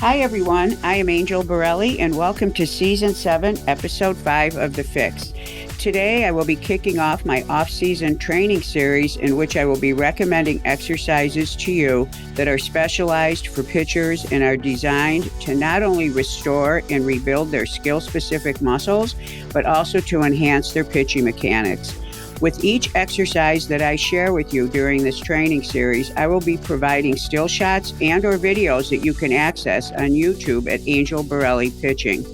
Hi, everyone. I am Angel Borrelli, and welcome to Season 7, Episode 5 of the FIX. Today, I will be kicking off my off-season training series in which I will be recommending exercises to you that are specialized for pitchers and are designed to not only restore and rebuild their skill-specific muscles, but also to enhance their pitching mechanics. With each exercise that I share with you during this training series, I will be providing still shots and or videos that you can access on YouTube at Angel Borrelli Pitching.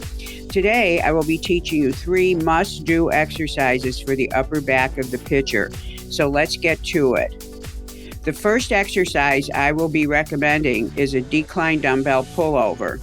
Today, I will be teaching you 3 must-do exercises for the upper back of the pitcher. So let's get to it. The first exercise I will be recommending is a decline dumbbell pullover.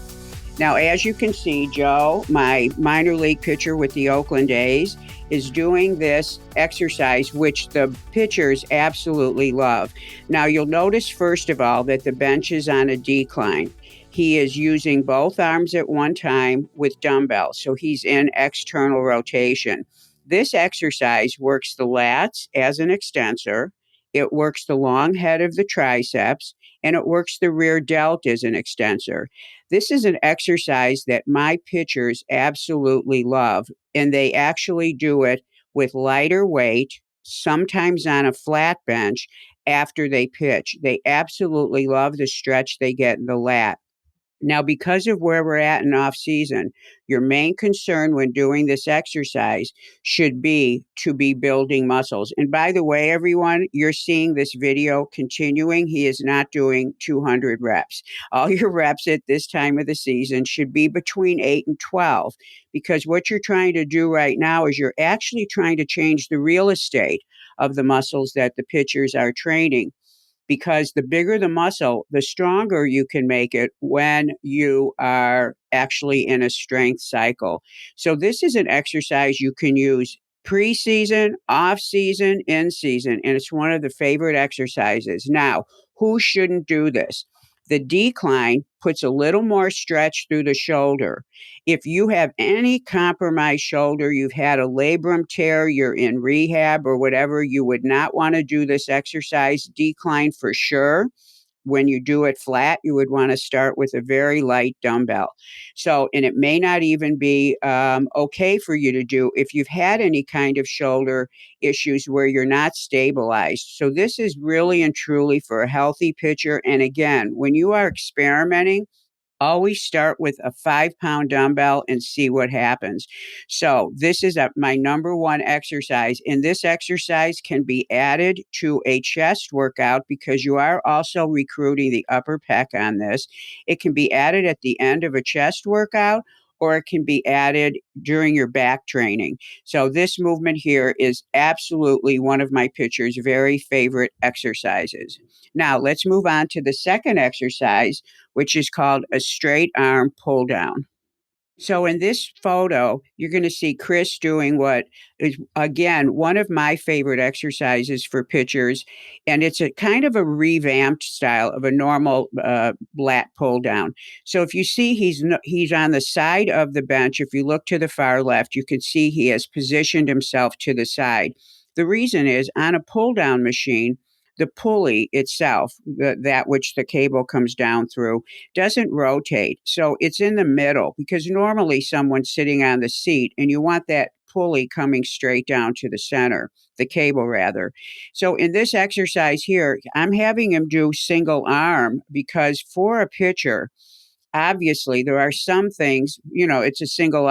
Now, as you can see, Joe, my minor league pitcher with the Oakland A's, is doing this exercise, which the pitchers absolutely love. Now, you'll notice, first of all, that the bench is on a decline. He is using both arms at one time with dumbbells, so he's in external rotation. This exercise works the lats as an extensor, it works the long head of the triceps, and it works the rear delt as an extensor. This is an exercise that my pitchers absolutely love, and they actually do it with lighter weight, sometimes on a flat bench after they pitch. They absolutely love the stretch they get in the lat. Now, because of where we're at in off season, your main concern when doing this exercise should be to be building muscles. And by the way, everyone, you're seeing this video continuing. He is not doing 200 reps. All your reps at this time of the season should be between 8 and 12, because what you're trying to do right now is you're actually trying to change the real estate of the muscles that the pitchers are training. Because the bigger the muscle, the stronger you can make it when you are actually in a strength cycle. So this is an exercise you can use preseason, off-season, in-season, and it's one of the favorite exercises. Now, who shouldn't do this? The decline puts a little more stretch through the shoulder. If you have any compromised shoulder, you've had a labrum tear, you're in rehab or whatever, you would not want to do this exercise. Decline for sure. When you do it flat, you would want to start with a very light dumbbell. So, and it may not even be okay for you to do if you've had any kind of shoulder issues where you're not stabilized. So this is really and truly for a healthy pitcher. And again, when you are experimenting, always start with a 5-pound dumbbell and see what happens. So this is my number one exercise. And this exercise can be added to a chest workout because you are also recruiting the upper pec on this. It can be added at the end of a chest workout, or it can be added during your back training. So this movement here is absolutely one of my pitchers' very favorite exercises. Now let's move on to the second exercise, which is called a straight arm pull down. So in this photo, you're going to see Chris doing what is, again, one of my favorite exercises for pitchers. And it's a kind of a revamped style of a normal lat pull down. So if you see he's on the side of the bench, if you look to the far left, you can see he has positioned himself to the side. The reason is on a pull down machine, the pulley itself, that which the cable comes down through, doesn't rotate. So it's in the middle because normally someone's sitting on the seat and you want that pulley coming straight down to the center, the cable rather. So in this exercise here, I'm having him do single arm because for a pitcher, obviously there are some things, it's a single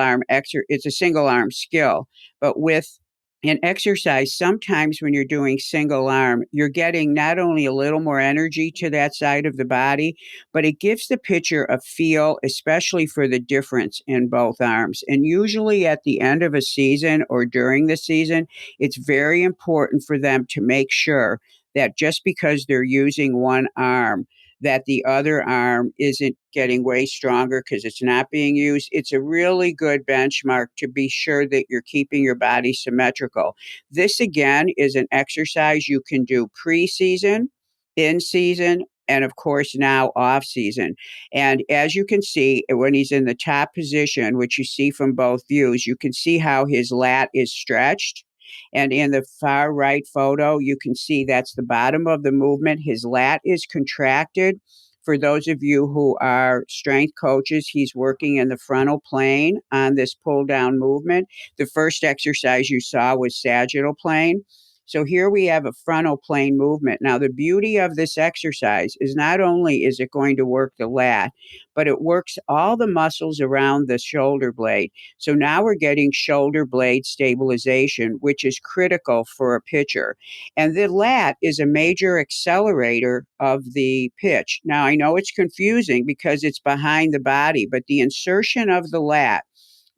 arm skill, but with an exercise, sometimes when you're doing single arm, you're getting not only a little more energy to that side of the body, but it gives the pitcher a feel, especially for the difference in both arms. And usually at the end of a season or during the season, it's very important for them to make sure that just because they're using one arm, that the other arm isn't getting way stronger because it's not being used. It's a really good benchmark to be sure that you're keeping your body symmetrical. This, again, is an exercise you can do preseason, in season, and of course now off season. And as you can see, when he's in the top position, which you see from both views, you can see how his lat is stretched. And in the far right photo, you can see that's the bottom of the movement. His lat is contracted For those of you who are strength coaches, he's working in the frontal plane on this pull down movement. The first exercise you saw was sagittal plane. So here we have a frontal plane movement. Now, the beauty of this exercise is not only is it going to work the lat, but it works all the muscles around the shoulder blade. So now we're getting shoulder blade stabilization, which is critical for a pitcher. And the lat is a major accelerator of the pitch. Now, I know it's confusing because it's behind the body, but the insertion of the lat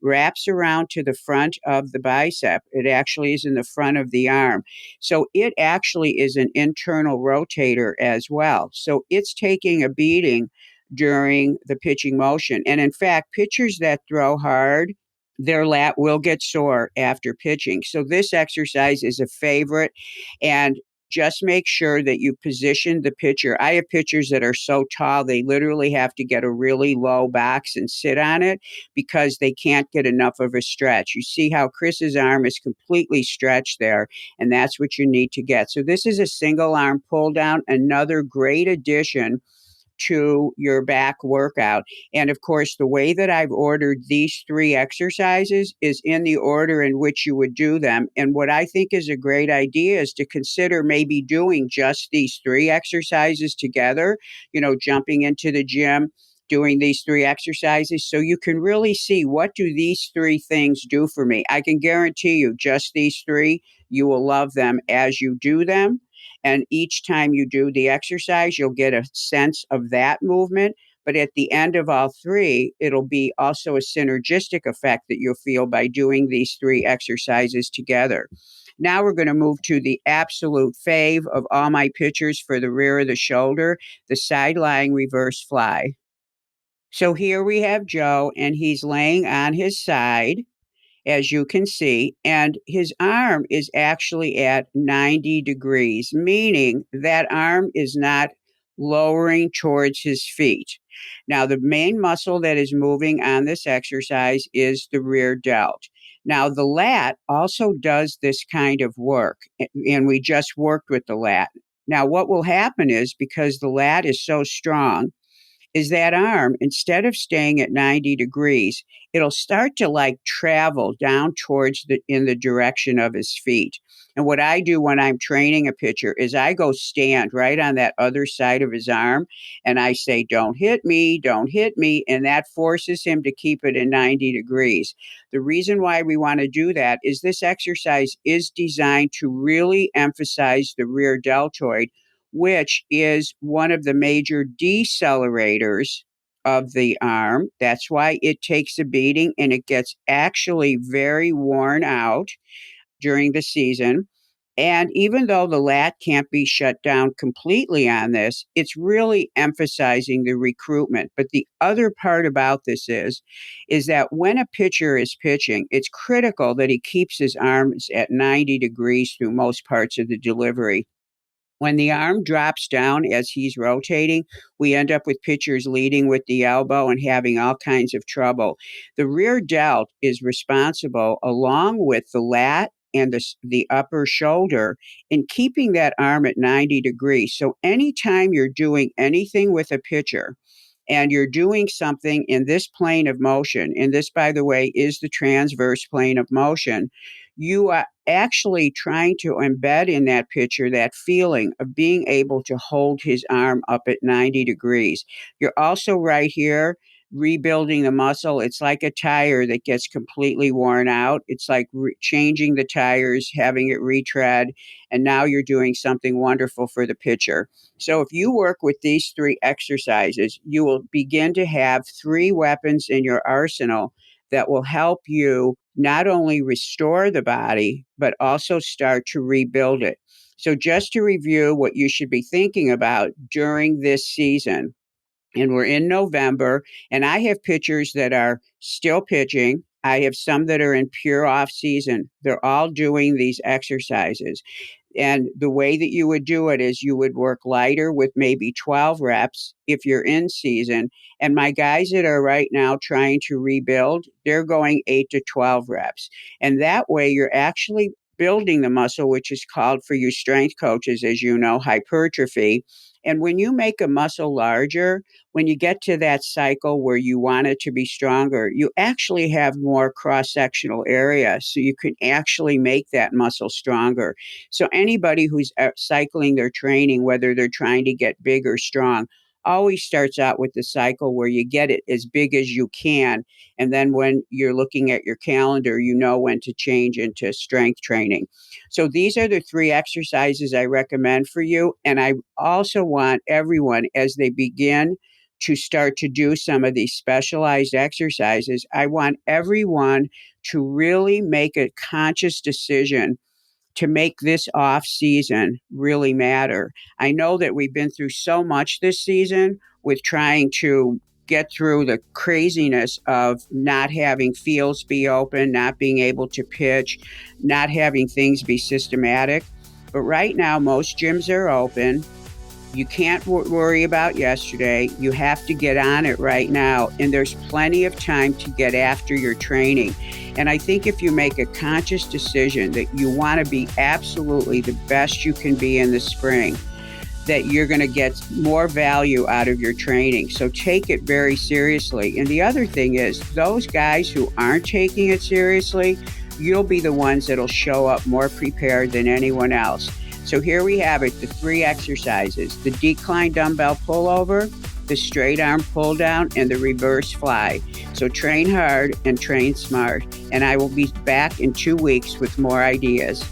wraps around to the front of the bicep. It actually is in the front of the arm. So it actually is an internal rotator as well. So it's taking a beating during the pitching motion. And in fact, pitchers that throw hard, their lat will get sore after pitching. So this exercise is a favorite. And just make sure that you position the pitcher. I have pitchers that are so tall, they literally have to get a really low box and sit on it because they can't get enough of a stretch. You see how Chris's arm is completely stretched there, and that's what you need to get. So this is a single arm pull down, another great addition to your back workout. And of course, the way that I've ordered these 3 exercises is in the order in which you would do them. And what I think is a great idea is to consider maybe doing just these 3 exercises together, jumping into the gym, doing these 3 exercises so you can really see what do these 3 things do for me. I can guarantee you just these 3, you will love them as you do them. And each time you do the exercise, you'll get a sense of that movement. But at the end of all 3, it'll be also a synergistic effect that you'll feel by doing these 3 exercises together. Now we're going to move to the absolute fave of all my pitchers for the rear of the shoulder, the side lying reverse fly. So here we have Joe, and he's laying on his side, as you can see, and his arm is actually at 90 degrees, meaning that arm is not lowering towards his feet. Now, the main muscle that is moving on this exercise is the rear delt. Now, the lat also does this kind of work, and we just worked with the lat. Now, what will happen is because the lat is so strong, is that arm, instead of staying at 90 degrees, it'll start to like travel down towards in the direction of his feet. And what I do when I'm training a pitcher is I go stand right on that other side of his arm and I say, don't hit me, don't hit me. And that forces him to keep it in 90 degrees. The reason why we want to do that is this exercise is designed to really emphasize the rear deltoid, which is one of the major decelerators of the arm. That's why it takes a beating and it gets actually very worn out during the season. And even though the lat can't be shut down completely on this, it's really emphasizing the recruitment. But the other part about this is that when a pitcher is pitching, it's critical that he keeps his arms at 90 degrees through most parts of the delivery. When the arm drops down as he's rotating, we end up with pitchers leading with the elbow and having all kinds of trouble. The rear delt is responsible, along with the lat and the upper shoulder, in keeping that arm at 90 degrees. So anytime you're doing anything with a pitcher, and you're doing something in this plane of motion, and this, by the way, is the transverse plane of motion, you are actually trying to embed in that pitcher that feeling of being able to hold his arm up at 90 degrees. You're also right here rebuilding the muscle. It's like a tire that gets completely worn out. It's like changing the tires, having it retread, and now you're doing something wonderful for the pitcher. So if you work with these 3 exercises, you will begin to have 3 weapons in your arsenal that will help you not only restore the body, but also start to rebuild it. So just to review what you should be thinking about during this season, and we're in November, and I have pitchers that are still pitching. I have some that are in pure off season. They're all doing these exercises. And the way that you would do it is you would work lighter with maybe 12 reps if you're in season. And my guys that are right now trying to rebuild, they're going 8 to 12 reps. And that way you're actually building the muscle, which is called, for you strength coaches, as you know, hypertrophy. And when you make a muscle larger, when you get to that cycle where you want it to be stronger, you actually have more cross-sectional area. So you can actually make that muscle stronger. So anybody who's cycling their training, whether they're trying to get big or strong, always starts out with the cycle where you get it as big as you can. And then when you're looking at your calendar, you know when to change into strength training. So these are the 3 exercises I recommend for you. And I also want everyone, as they begin to start to do some of these specialized exercises, I want everyone to really make a conscious decision to make this off season really matter. I know that we've been through so much this season with trying to get through the craziness of not having fields be open, not being able to pitch, not having things be systematic. But right now, most gyms are open. You can't worry about yesterday. You have to get on it right now. And there's plenty of time to get after your training. And I think if you make a conscious decision that you want to be absolutely the best you can be in the spring, that you're going to get more value out of your training. So take it very seriously. And the other thing is, those guys who aren't taking it seriously, you'll be the ones that'll show up more prepared than anyone else. So here we have it, the 3 exercises: the decline dumbbell pullover, the straight arm pull down, and the reverse fly. So train hard and train smart. And I will be back in 2 weeks with more ideas.